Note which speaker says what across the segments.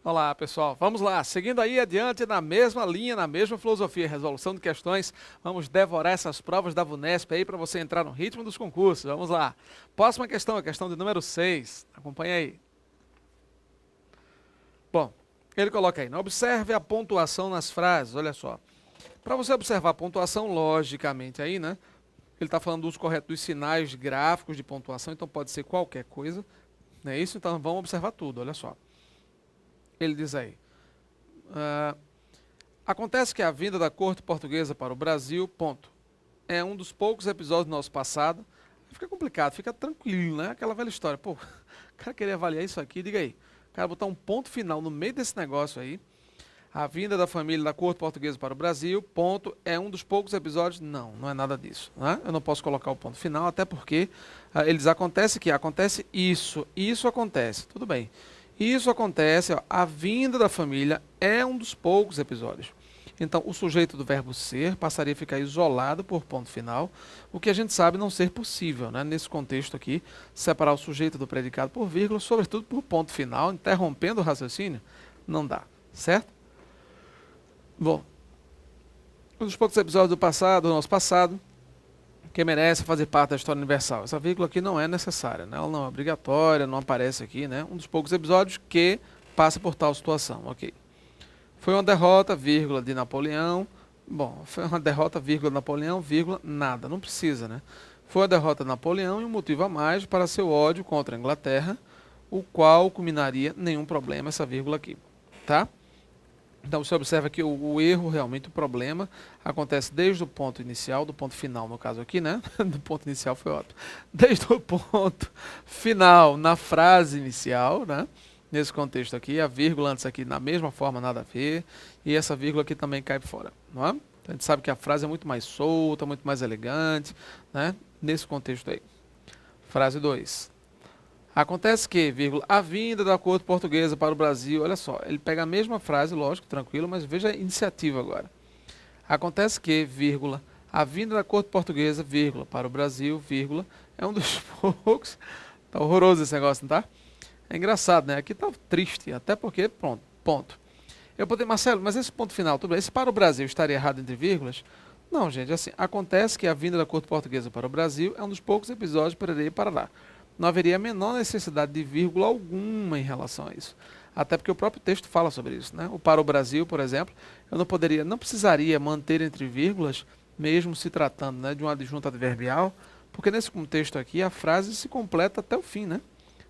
Speaker 1: Olá, pessoal. Vamos lá. Seguindo aí adiante na mesma linha, na mesma filosofia, resolução de questões. Vamos devorar essas provas da VUNESP aí para você entrar no ritmo dos concursos. Vamos lá. Próxima questão, a questão de número 6. Acompanha aí. Bom, ele coloca aí, né? Observe a pontuação nas frases. Olha só. Para você observar a pontuação, logicamente aí, né? Ele está falando do uso correto dos sinais gráficos de pontuação, então pode ser qualquer coisa. Não é isso? Então vamos observar tudo, olha só. Ele diz aí, acontece que a vinda da corte portuguesa para o Brasil, ponto, é um dos poucos episódios do nosso passado. Fica complicado, fica tranquilo, né? Aquela velha história. Pô, o cara queria avaliar isso aqui, diga aí. O cara botar um ponto final no meio desse negócio aí. A vinda da família da corte portuguesa para o Brasil, ponto, é um dos poucos episódios. Não, não é nada disso, né? Eu não posso colocar o ponto final, até porque eles acontece que acontece isso acontece, tudo bem. Isso acontece, ó, a vinda da família é um dos poucos episódios. Então, o sujeito do verbo ser passaria a ficar isolado por ponto final, o que a gente sabe não ser possível, né? Nesse contexto aqui, separar o sujeito do predicado por vírgula, sobretudo por ponto final, interrompendo o raciocínio, não dá, certo? Bom, um dos poucos episódios do nosso passado, que merece fazer parte da história universal. Essa vírgula aqui não é necessária, né? Ela não é obrigatória, não aparece aqui, né? Um dos poucos episódios que passa por tal situação, ok. Foi uma derrota, vírgula, de Napoleão. Bom, foi uma derrota, vírgula, Napoleão, vírgula, nada, não precisa, né? Foi uma derrota de Napoleão e um motivo a mais para seu ódio contra a Inglaterra, o qual culminaria nenhum problema, essa vírgula aqui, tá? Então você observa que o erro, realmente o problema, acontece desde o ponto inicial, do ponto final no caso aqui, né? Do ponto inicial foi ótimo. Desde o ponto final na frase inicial, né? Nesse contexto aqui, a vírgula antes aqui na mesma forma, nada a ver, e essa vírgula aqui também cai fora, não é? Então, a gente sabe que a frase é muito mais solta, muito mais elegante, né? Nesse contexto aí. Frase 2. Acontece que, vírgula, a vinda da corte portuguesa para o Brasil, olha só, ele pega a mesma frase, lógico, tranquilo, mas veja a iniciativa agora. Acontece que, vírgula, a vinda da corte portuguesa, vírgula, para o Brasil, vírgula, é um dos poucos. Tá horroroso esse negócio, não tá? É engraçado, né? Aqui tá triste, até porque, pronto, ponto. Eu poderia, Marcelo, mas esse ponto final, tudo bem, esse para o Brasil estaria errado entre vírgulas? Não, gente, assim, acontece que a vinda da corte portuguesa para o Brasil é um dos poucos episódios para e Parará. Não haveria a menor necessidade de vírgula alguma em relação a isso. Até porque o próprio texto fala sobre isso, né? O para o Brasil, por exemplo, eu não precisaria manter entre vírgulas, mesmo se tratando, né, de uma adjunta adverbial, porque nesse contexto aqui a frase se completa até o fim, né?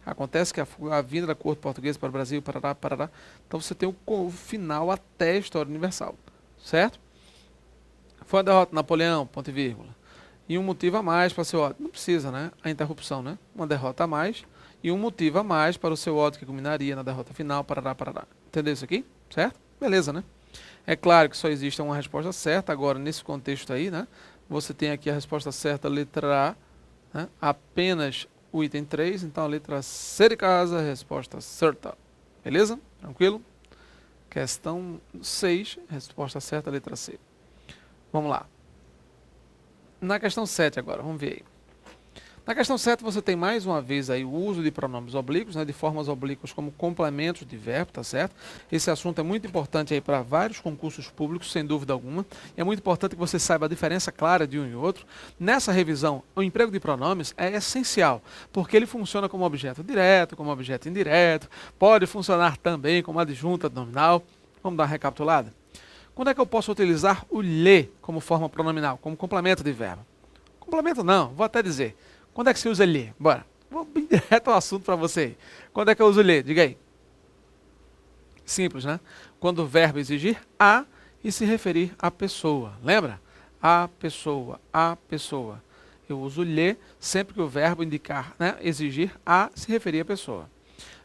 Speaker 1: Acontece que a vinda da corte portuguesa para o Brasil, Parará, Parará, então você tem o final até a história universal, certo? Foi a derrota de Napoleão, ponto e vírgula. E um motivo a mais para o seu ódio. Não precisa, né? A interrupção, né? Uma derrota a mais e um motivo a mais para o seu ódio que culminaria na derrota final, parará, parará. Entendeu isso aqui? Certo? Beleza, né? É claro que só existe uma resposta certa. Agora, nesse contexto aí, né? Você tem aqui a resposta certa, letra A, né? Apenas o item 3. Então, a letra C de casa, resposta certa. Beleza? Tranquilo? Questão 6, resposta certa, letra C. Vamos lá. Na questão 7 agora, vamos ver aí. Na questão 7 você tem mais uma vez aí o uso de pronomes oblíquos, né, de formas oblíquas como complementos de verbo, tá certo? Esse assunto é muito importante aí para vários concursos públicos, sem dúvida alguma. E é muito importante que você saiba a diferença clara de um e outro. Nessa revisão, o emprego de pronomes é essencial, porque ele funciona como objeto direto, como objeto indireto, pode funcionar também como adjunta nominal. Vamos dar uma recapitulada? Quando é que eu posso utilizar o lhe como forma pronominal, como complemento de verbo? Complemento não, vou até dizer. Quando é que se usa lhe? Bora. Vou bem direto ao assunto para você. Quando é que eu uso lhe? Diga aí. Simples, né? Quando o verbo exigir a e se referir à pessoa. Lembra? A pessoa, a pessoa. Eu uso lhe sempre que o verbo indicar, né? Exigir a se referir à pessoa.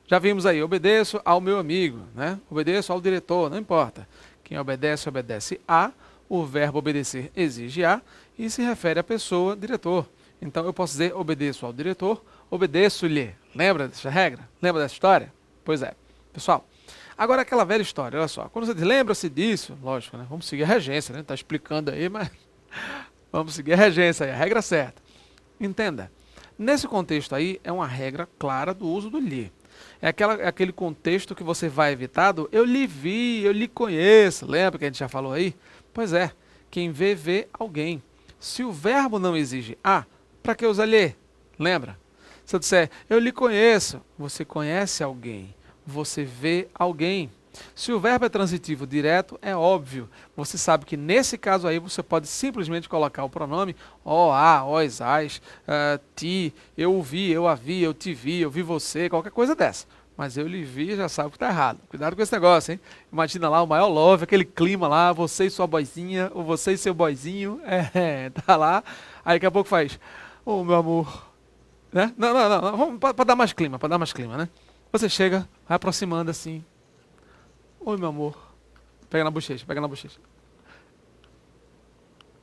Speaker 1: Já vimos aí, obedeço ao meu amigo, né? Obedeço ao diretor, não importa. Quem obedece, obedece a, o verbo obedecer exige a e se refere à pessoa, diretor. Então eu posso dizer obedeço ao diretor, obedeço-lhe. Lembra dessa regra? Lembra dessa história? Pois é. Pessoal, agora aquela velha história, olha só. Quando você diz, lembra-se disso, lógico, né? Vamos seguir a regência, né? Está explicando aí, mas vamos seguir a regência aí, a regra certa. Entenda, nesse contexto aí é uma regra clara do uso do lhe. É aquele contexto que você vai evitar do eu lhe vi, eu lhe conheço. Lembra que a gente já falou aí? Pois é, quem vê alguém. Se o verbo não exige a, para que usar lhe? Lembra? Se eu disser eu lhe conheço, você conhece alguém, você vê alguém. Se o verbo é transitivo direto, é óbvio. Você sabe que nesse caso aí você pode simplesmente colocar o pronome ó, a, ós, as, ti, eu o vi, eu a vi, eu te vi, eu vi você, qualquer coisa dessa. Mas eu lhe vi, já sabe que está errado. Cuidado com esse negócio, hein? Imagina lá o maior love, aquele clima lá, você e sua boizinha, ou você e seu boizinho, tá lá. Aí daqui a pouco faz, ô meu amor, né? Não, vamos para dar mais clima, né? Você chega, vai aproximando assim. Oi, meu amor. Pega na bochecha.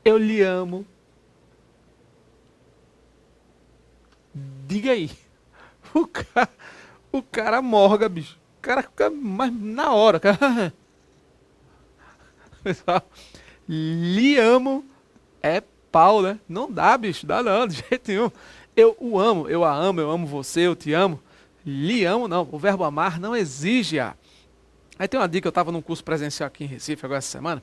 Speaker 1: Eu lhe amo. Diga aí. O cara morga, bicho. O cara fica mais na hora. Cara. Pessoal, lhe amo é pau, né? Não dá, bicho. Dá não, de jeito nenhum. Eu o amo, eu a amo, eu amo você, eu te amo. Lhe amo, não. O verbo amar não exige a. Aí tem uma dica, eu estava num curso presencial aqui em Recife agora essa semana,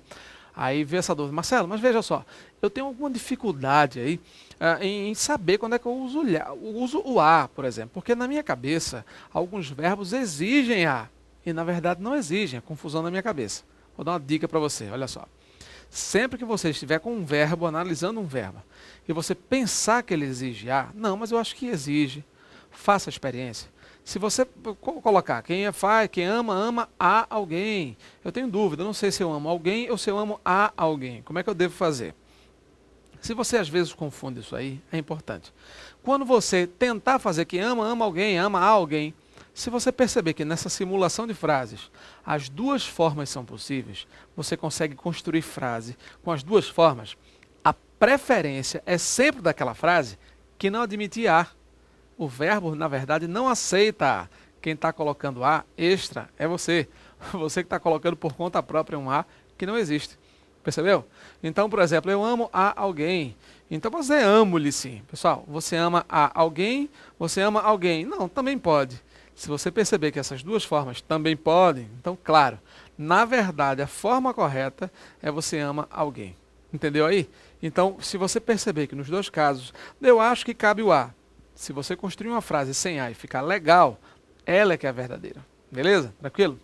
Speaker 1: aí veio essa dúvida, Marcelo, mas veja só, eu tenho alguma dificuldade aí em saber quando é que eu uso o a, por exemplo, porque na minha cabeça alguns verbos exigem a, e na verdade não exigem, é confusão na minha cabeça. Vou dar uma dica para você, olha só. Sempre que você estiver com um verbo, analisando um verbo, e você pensar que ele exige a, não, mas eu acho que exige, faça a experiência. Se você colocar quem ama, ama a alguém. Eu tenho dúvida, eu não sei se eu amo alguém ou se eu amo a alguém. Como é que eu devo fazer? Se você às vezes confunde isso aí, é importante. Quando você tentar fazer quem ama, ama alguém, ama a alguém, se você perceber que nessa simulação de frases as duas formas são possíveis, você consegue construir frase com as duas formas, a preferência é sempre daquela frase que não admite a. O verbo, na verdade, não aceita a. Quem está colocando a extra é você. Você que está colocando por conta própria um a que não existe. Percebeu? Então, por exemplo, eu amo a alguém. Então você amo-lhe sim. Pessoal, você ama a alguém, você ama alguém. Não, também pode. Se você perceber que essas duas formas também podem, então, claro, na verdade, a forma correta é você ama alguém. Entendeu aí? Então, se você perceber que nos dois casos, eu acho que cabe o a. Se você construir uma frase sem a e ficar legal, ela é que é a verdadeira. Beleza? Tranquilo?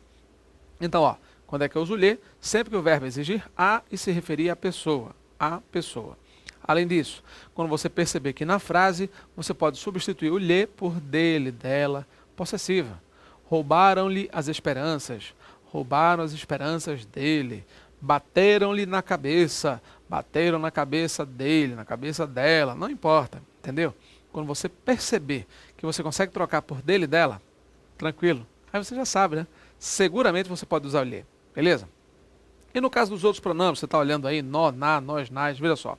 Speaker 1: Então, ó, quando é que eu uso lhe? Sempre que o verbo exigir a e se referir à pessoa. A pessoa. Além disso, quando você perceber que na frase você pode substituir o lhe por dele, dela, possessiva. Roubaram-lhe as esperanças. Roubaram as esperanças dele. Bateram-lhe na cabeça. Bateram na cabeça dele, na cabeça dela. Não importa. Entendeu? Quando você perceber que você consegue trocar por dele e dela, tranquilo. Aí você já sabe, né? Seguramente você pode usar o lhe, beleza? E no caso dos outros pronomes, você está olhando aí, nó, na, nós, nas, veja só.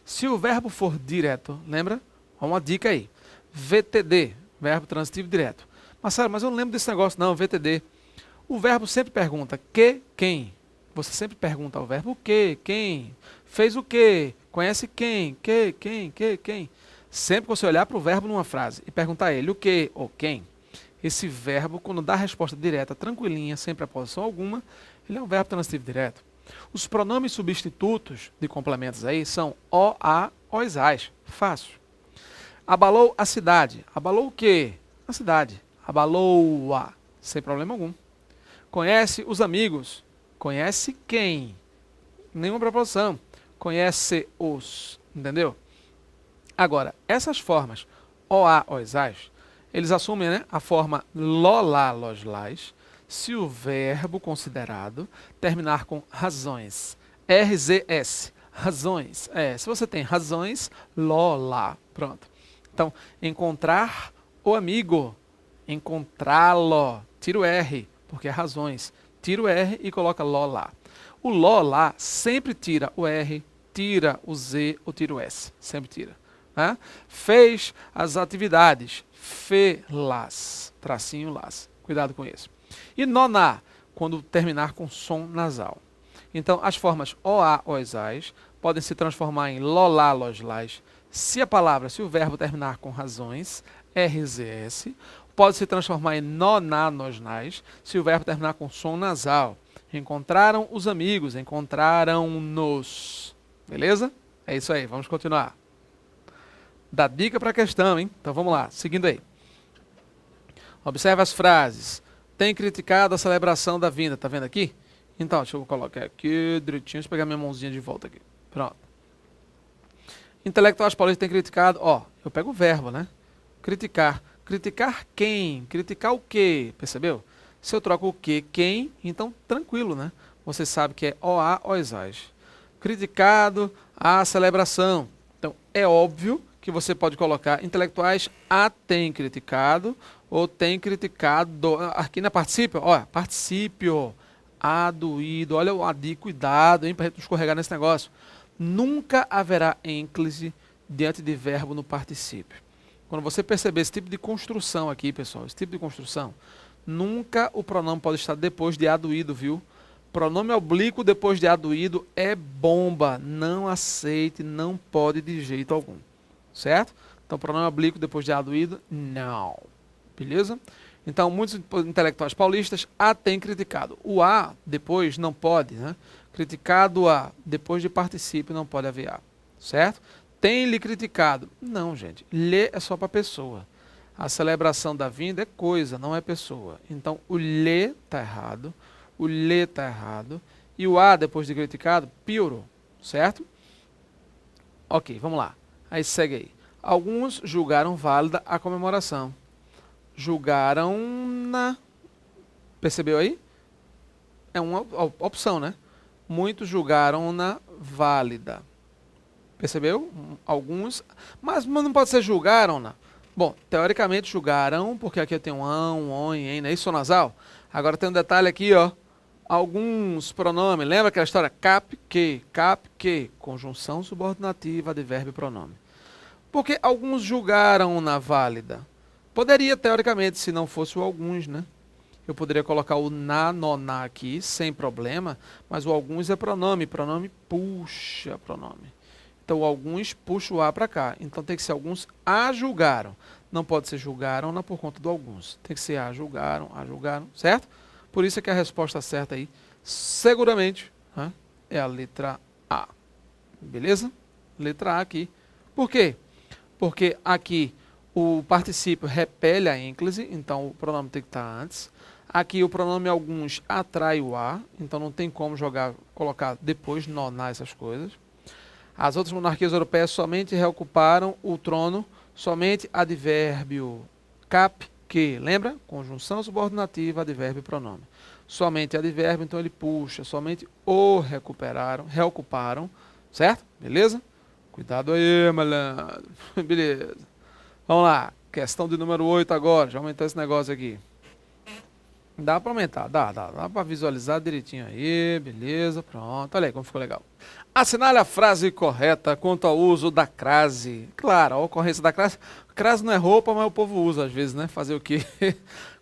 Speaker 1: Se o verbo for direto, lembra? Uma dica aí. VTD, verbo transitivo direto. Marcelo, mas eu não lembro desse negócio, não, VTD. O verbo sempre pergunta que, quem. Você sempre pergunta ao verbo o que, quem, fez o que, conhece quem, que, quem. Sempre que você olhar para o verbo numa frase e perguntar a ele o que ou quem, esse verbo, quando dá a resposta direta, tranquilinha, sem preposição alguma, ele é um verbo transitivo direto. Os pronomes substitutos de complementos aí são o, a, os, as. Fácil. Abalou a cidade. Abalou o quê? A cidade. Abalou-a. Sem problema algum. Conhece os amigos. Conhece quem? Nenhuma preposição. Conhece-os. Entendeu? Agora, essas formas, o, a, os, as, eles assumem, né, a forma lo, lá, los, las, se o verbo considerado terminar com razões. RZS, razões. Se você tem razões, lo, lá, pronto. Então, encontrar o amigo, encontrá-lo, tira o R, porque é razões. Tira o R e coloca lo, lá. O lo, lá, sempre tira o R, tira o Z ou tira o S, sempre tira. Né? Fez as atividades, fê-las, tracinho las, cuidado com isso. E noná, quando terminar com som nasal. Então, as formas o, a, os, as podem se transformar em lo, lá, los, las, se o verbo terminar com razões, RZS, pode se transformar em nó, na, nos, nas, se o verbo terminar com som nasal. Encontraram os amigos, encontraram-nos. Beleza? É isso aí, vamos continuar. Dá dica para a questão, hein? Então vamos lá, seguindo aí. Observe as frases. Tem criticado a celebração da vinda, tá vendo aqui? Então, deixa eu colocar aqui direitinho, deixa eu pegar minha mãozinha de volta aqui. Pronto. Intelectuais paulistas têm criticado, ó, eu pego o verbo, né? Criticar. Criticar quem? Criticar o quê? Percebeu? Se eu troco o que, quem, então tranquilo, né? Você sabe que é OA, OISAS. Criticado a celebração. Então, é óbvio que você pode colocar intelectuais a tem criticado ou tem criticado. Aqui na particípio, ó, particípio, aduído. Olha o adi, cuidado, hein, para a gente não escorregar nesse negócio. Nunca haverá ênclise diante de verbo no particípio. Quando você perceber esse tipo de construção aqui, pessoal, esse tipo de construção, nunca o pronome pode estar depois de aduído, viu? Pronome oblíquo depois de aduído é bomba. Não aceite, não pode de jeito algum. Certo? Então, pronome oblíquo depois de aduído, não. Beleza? Então, muitos intelectuais paulistas a têm criticado. O a depois não pode, né? Criticado a depois de particípio não pode haver a. Certo? Tem-lhe criticado. Não, gente. Lhe é só para pessoa. A celebração da vinda é coisa, não é pessoa. Então, o lhe está errado. O lhe está errado. E o a, depois de criticado, piorou. Certo? Ok, vamos lá. Aí segue aí. Alguns julgaram válida a comemoração. Julgaram-na. Percebeu aí? É uma opção, né? Muitos julgaram-na válida. Percebeu? Alguns. Mas não pode ser julgaram-na. Bom, teoricamente julgaram, porque aqui eu tenho um ão, um on, hein, não é isso, nasal? Agora tem um detalhe aqui, ó. Alguns pronomes, lembra aquela história? Cap, que, conjunção subordinativa, advérbio e pronome. Porque alguns julgaram-na válida. Poderia, teoricamente, se não fosse o alguns, né? Eu poderia colocar o na, no, na aqui, sem problema, mas o alguns é pronome puxa pronome. Então, o alguns puxa o a para cá. Então, tem que ser alguns a julgaram. Não pode ser julgaram-na por conta do alguns. Tem que ser a julgaram, certo? Por isso é que a resposta certa aí, seguramente, né, é a letra A. Beleza? Letra A aqui. Por quê? Porque aqui o particípio repele a ênclise, então o pronome tem que estar antes. Aqui o pronome alguns atrai o a, então não tem como colocar depois nonar essas coisas. As outras monarquias europeias somente reocuparam o trono, somente advérbio cap, que, lembra? Conjunção subordinativa, advérbio e pronome. Somente advérbio, então ele puxa, somente o reocuparam, certo? Beleza? Cuidado aí, malandro. Beleza. Vamos lá, questão de número 8 agora, já aumentou esse negócio aqui. Dá para aumentar, dá para visualizar direitinho aí, beleza, pronto, olha aí como ficou legal. Assinale a frase correta quanto ao uso da crase. Claro, a ocorrência da crase, crase não é roupa, mas o povo usa às vezes, né, fazer o quê?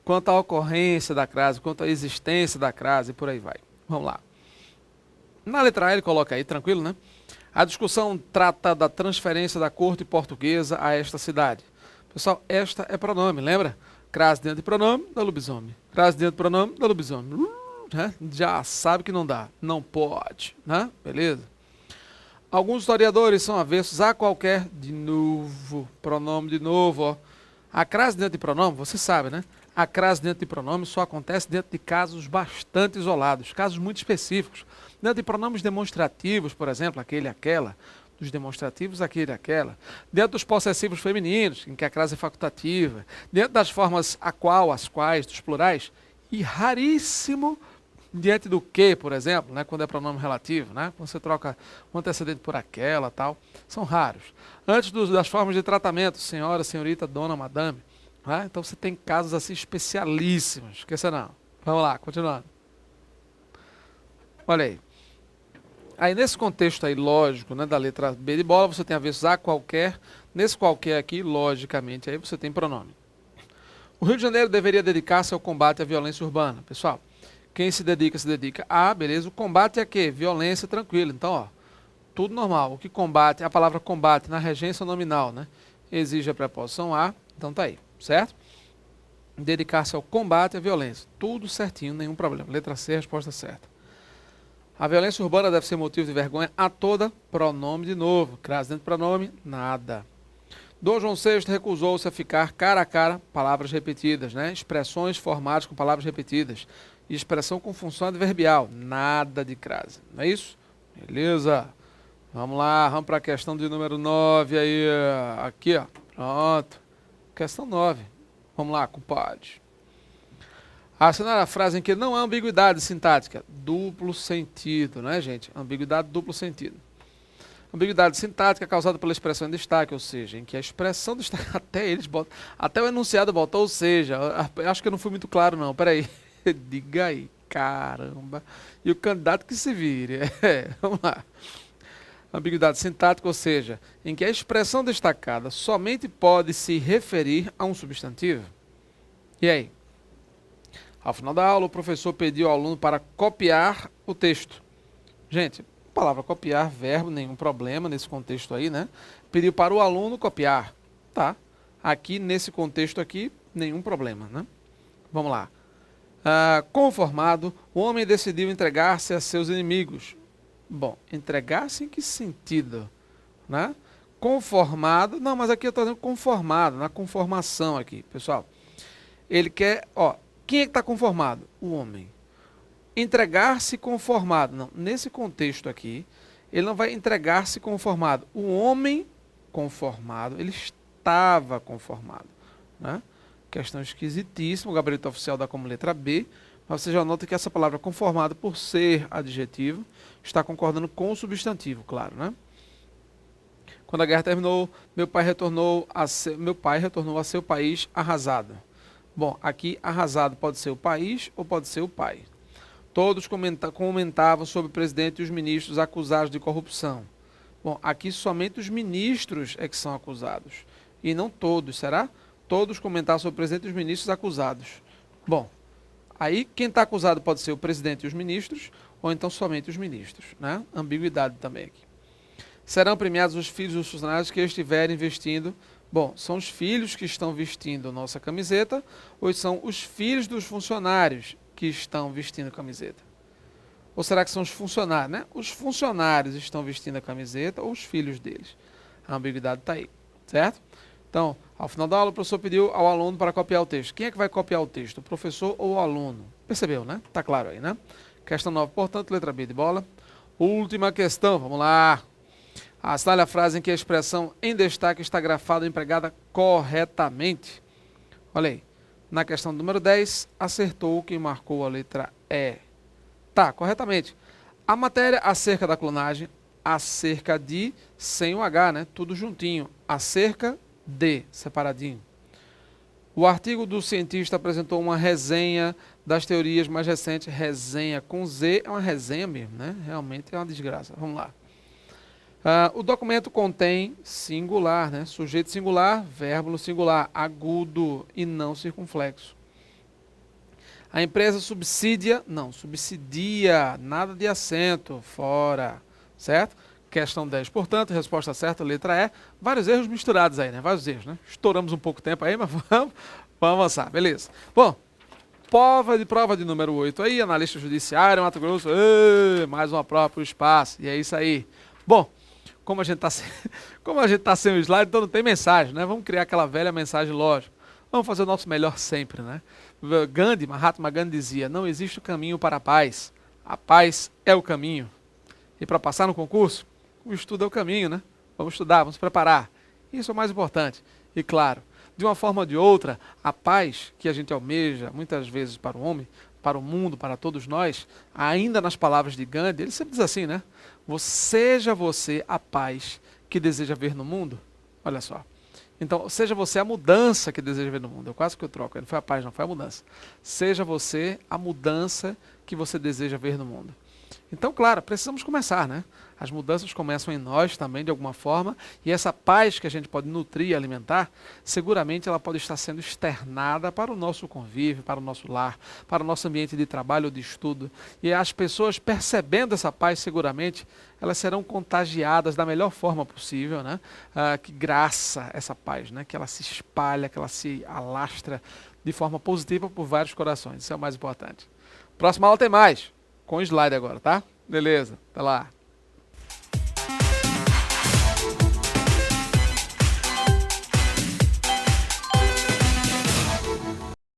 Speaker 1: Quanto à ocorrência da crase, quanto à existência da crase, por aí vai. Vamos lá. Na letra A ele coloca aí, tranquilo, né? A discussão trata da transferência da corte portuguesa a esta cidade. Pessoal, esta é pronome, lembra? Crase dentro de pronome, dá lobisomem. Crase dentro de pronome, dá lobisomem. Né? Já sabe que não dá, não pode, né? Beleza? Alguns historiadores são avessos a qualquer, de novo, pronome de novo, ó. A crase dentro de pronome, você sabe, né? A crase dentro de pronome só acontece dentro de casos bastante isolados, casos muito específicos. Dentro de pronomes demonstrativos, por exemplo, aquele, aquela. Dos demonstrativos, aquele, aquela. Dentro dos possessivos femininos, em que a crase é facultativa. Dentro das formas a qual, as quais, dos plurais. E raríssimo diante do que, por exemplo, né, quando é pronome relativo, né, quando você troca um antecedente por aquela, tal. São raros. Antes das formas de tratamento, senhora, senhorita, dona, madame. Né, então você tem casos assim especialíssimos. Esqueça não. Vamos lá, continuando. Olha aí. Aí nesse contexto aí, lógico, né, da letra B de bola, você tem avessos a qualquer. Nesse qualquer aqui, logicamente, aí você tem pronome. O Rio de Janeiro deveria dedicar-se ao combate à violência urbana. Pessoal, quem se dedica a, beleza. O combate é quê? Violência, tranquilo. Então, ó, tudo normal. O que combate, a palavra combate na regência nominal, né? Exige a preposição a, então tá aí, certo? Dedicar-se ao combate à violência. Tudo certinho, nenhum problema. Letra C, resposta certa. A violência urbana deve ser motivo de vergonha a toda. Pronome de novo. Crase dentro do pronome, nada. Dom João VI recusou-se a ficar cara a cara, palavras repetidas, né? Expressões formadas com palavras repetidas. E expressão com função adverbial. Nada de crase. Não é isso? Beleza. Vamos lá, vamos para a questão de número 9 aí. Aqui, ó. Pronto. Questão 9. Vamos lá, compadre. Assinar a frase em que não há ambiguidade sintática. Duplo sentido, né, gente? Ambiguidade, duplo sentido. Ambiguidade sintática causada pela expressão em destaque, ou seja, em que a expressão destaque, até o enunciado bota, ou seja, acho que eu não fui muito claro não, peraí. Diga aí, caramba. E o candidato que se vire. Vamos lá. Ambiguidade sintática, ou seja, em que a expressão destacada somente pode se referir a um substantivo. E aí? Ao final da aula, o professor pediu ao aluno para copiar o texto. Gente, palavra copiar, verbo, nenhum problema nesse contexto aí, né? Pediu para o aluno copiar. Tá. Aqui, nesse contexto aqui, nenhum problema, né? Vamos lá. Conformado, o homem decidiu entregar-se a seus inimigos. Bom, entregar-se em que sentido? Né? Conformado, não, mas aqui eu estou dizendo conformado, na conformação aqui, pessoal. Ele quer, ó, quem é que está conformado? O homem. Entregar-se conformado, não, nesse contexto aqui, ele não vai entregar-se conformado. O homem conformado, ele estava conformado, né? Questão esquisitíssima, o gabarito oficial dá como letra B, mas você já nota que essa palavra conformado, por ser adjetivo, está concordando com o substantivo, claro, né? Quando a guerra terminou, meu pai retornou a seu país arrasado. Bom, aqui arrasado pode ser o país ou pode ser o pai. Todos comentavam sobre o presidente e os ministros acusados de corrupção. Bom, aqui somente os ministros é que são acusados. E não todos, será? Todos comentavam sobre o presidente e os ministros acusados. Bom, aí quem está acusado pode ser o presidente e os ministros, ou então somente os ministros, né? Ambiguidade também aqui. Serão premiados os filhos dos funcionários que estiverem vestindo. Bom, são os filhos que estão vestindo nossa camiseta, ou são os filhos dos funcionários que estão vestindo camiseta? Ou será que são os funcionários, né? Os funcionários estão vestindo a camiseta ou os filhos deles? A ambiguidade está aí, certo? Então, ao final da aula, o professor pediu ao aluno para copiar o texto. Quem é que vai copiar o texto? O professor ou o aluno? Percebeu, né? Tá claro aí, né? Questão 9, portanto, letra B de bola. Última questão, vamos lá. Assinale a frase em que a expressão em destaque está grafada ou empregada corretamente. Olha aí. Na questão número 10, acertou quem marcou a letra E. Tá, corretamente. A matéria acerca da clonagem, acerca de, sem o H, né? Tudo juntinho. Acerca de, separadinho. O artigo do cientista apresentou uma resenha das teorias mais recentes. Resenha com Z é uma resenha mesmo, né? Realmente é uma desgraça. Vamos lá. O documento contém singular, né? Sujeito singular, verbo no singular, agudo e não circunflexo. A empresa subsidia, não, subsidia, nada de acento, fora, certo? Questão 10, portanto, resposta certa, letra E. Vários erros misturados aí, né? Vários erros, né? Estouramos um pouco de tempo aí, mas vamos avançar, beleza. Bom, prova de número 8 aí, analista judiciário, Mato Grosso, mais uma prova para o espaço, e é isso aí. Bom, como a gente está sem o slide, então não tem mensagem, né? Vamos criar aquela velha mensagem, lógico. Vamos fazer o nosso melhor sempre, né? Mahatma Gandhi dizia, não existe o caminho para a paz é o caminho. E para passar no concurso, o estudo é o caminho, né? Vamos estudar, vamos preparar. Isso é o mais importante. E claro, de uma forma ou de outra, a paz que a gente almeja, muitas vezes para o homem, para o mundo, para todos nós, ainda nas palavras de Gandhi, ele sempre diz assim, né? Seja você a paz que deseja ver no mundo. Olha só. Então, seja você a mudança que deseja ver no mundo. Eu quase que eu troco. Não foi a paz, não foi a mudança. Seja você a mudança que você deseja ver no mundo. Então, claro, precisamos começar, né? As mudanças começam em nós também, de alguma forma, e essa paz que a gente pode nutrir e alimentar, seguramente ela pode estar sendo externada para o nosso convívio, para o nosso lar, para o nosso ambiente de trabalho ou de estudo. E as pessoas percebendo essa paz, seguramente, elas serão contagiadas da melhor forma possível, né? Que graça essa paz, né? Que ela se espalha, que ela se alastra de forma positiva por vários corações. Isso é o mais importante. Próxima aula tem mais. Com slide agora, tá? Beleza, até lá.